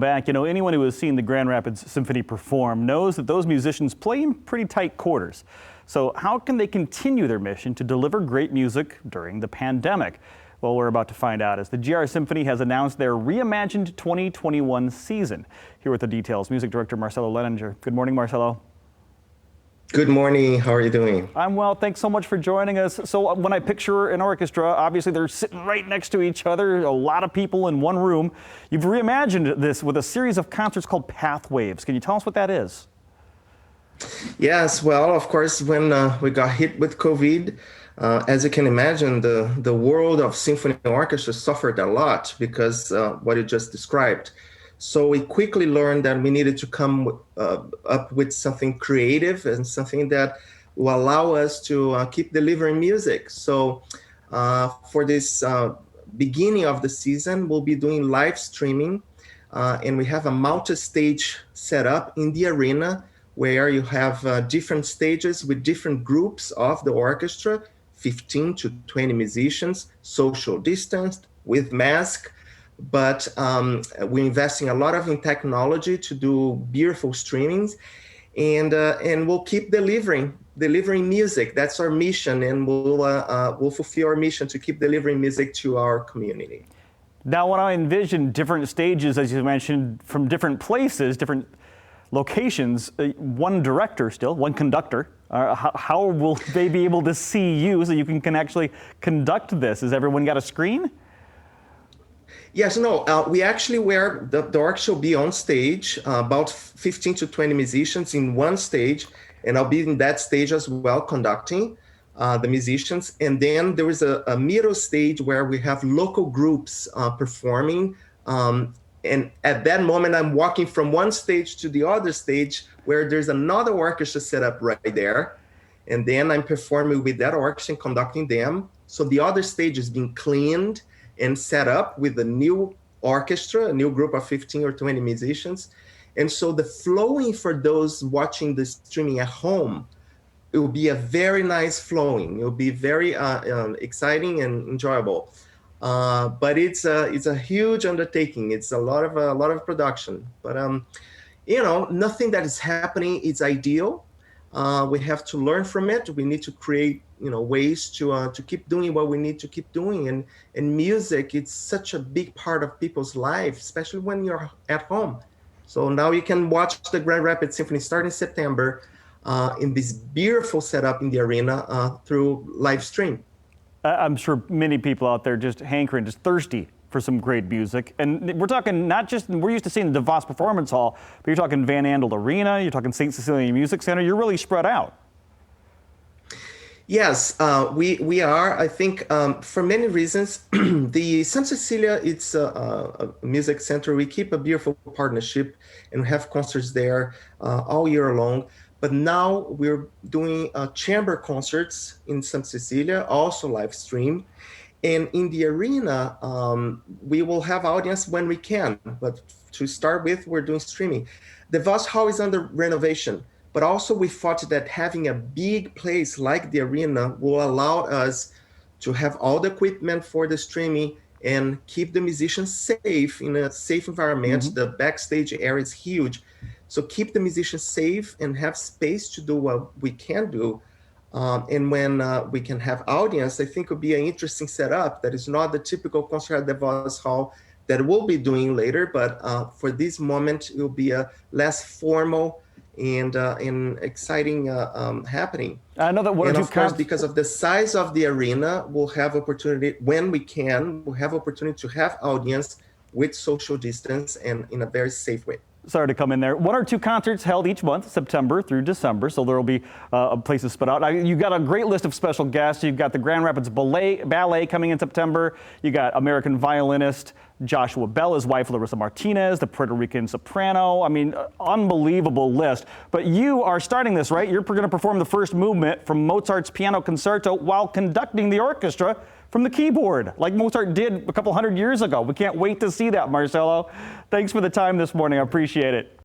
Back, anyone who has seen the Grand Rapids Symphony perform knows that those musicians play in pretty tight quarters. So how can they continue their mission to deliver great music during the pandemic? Well, we're about to find out as the GR Symphony has announced their reimagined 2021 season. Here with the details, music director Marcelo Leninger. Good morning, Marcelo. Good morning. How are you doing? I'm well. Thanks so much for joining us. So when I picture an orchestra, obviously they're sitting right next to each other, a lot of people in one room. You've reimagined this with a series of concerts called Pathwaves. Can you tell us what that is? Yes, well, of course, when we got hit with COVID, as you can imagine, the world of symphony orchestra suffered a lot because what you just described. So we quickly learned that we needed to come up with something creative and something that will allow us to keep delivering music. So for this beginning of the season, we'll be doing live streaming, and we have a multi-stage setup in the arena where you have different stages with different groups of the orchestra, 15 to 20 musicians, social distanced, with mask. But we're investing a lot in technology to do beautiful streamings, and we'll keep delivering music. That's our mission, and we'll fulfill our mission to keep delivering music to our community. Now, when I envision different stages, as you mentioned, from different places, different locations, one director still, one conductor, how will they be able to see you so you can actually conduct this? Has everyone got a screen? Yes, no, we actually the orchestra will be on stage, about 15 to 20 musicians in one stage, and I'll be in that stage as well conducting the musicians. And then there is a middle stage where we have local groups performing. And at that moment, I'm walking from one stage to the other stage where there's another orchestra set up right there. And then I'm performing with that orchestra and conducting them. So the other stage is being cleaned and set up with a new orchestra, a new group of 15 or 20 musicians. And so the flowing for those watching the streaming at home, it will be a very nice flowing. It will be very exciting and enjoyable. But it's a huge undertaking. It's a lot of production. But nothing that is happening is ideal. We have to learn from it. We need to create ways to keep doing what we need to keep doing. And music, it's such a big part of people's life, especially when you're at home. So now you can watch the Grand Rapids Symphony starting September in this beautiful setup in the arena through live stream. I'm sure many people out there just hankering, just thirsty for some great music. And we're talking we're used to seeing the DeVos Performance Hall, but you're talking Van Andel Arena, you're talking St. Cecilia Music Center. You're really spread out. Yes, we are. I think for many reasons, the St. Cecilia, it's a music center. We keep a beautiful partnership and have concerts there all year long. But now we're doing chamber concerts in St. Cecilia, also live stream. And in the arena, we will have audience when we can. But to start with, we're doing streaming. The DeVos Hall is under renovation. But also we thought that having a big place like the arena will allow us to have all the equipment for the streaming and keep the musicians safe in a safe environment. Mm-hmm. The backstage area is huge. So keep the musicians safe and have space to do what we can do. And when we can have audience, I think it will be an interesting setup that is not the typical concert at the DeVos Hall that we'll be doing later. But for this moment, it will be a less formal and exciting happening. I know that and of course, because of the size of the arena, we'll have opportunity when we can. We'll have opportunity to have audience with social distance and in a very safe way. Sorry to come in there. 1 or 2 concerts held each month, September through December, so there will be places spread out. You've got a great list of special guests. You've got the Grand Rapids Ballet coming in September. You got American violinist Joshua Bell, his wife Larissa Martinez, the Puerto Rican soprano. I mean, unbelievable list. But you are starting this, right? You're going to perform the first movement from Mozart's Piano Concerto while conducting the orchestra from the keyboard, like Mozart did a couple hundred years ago. We can't wait to see that, Marcelo. Thanks for the time this morning. I appreciate it.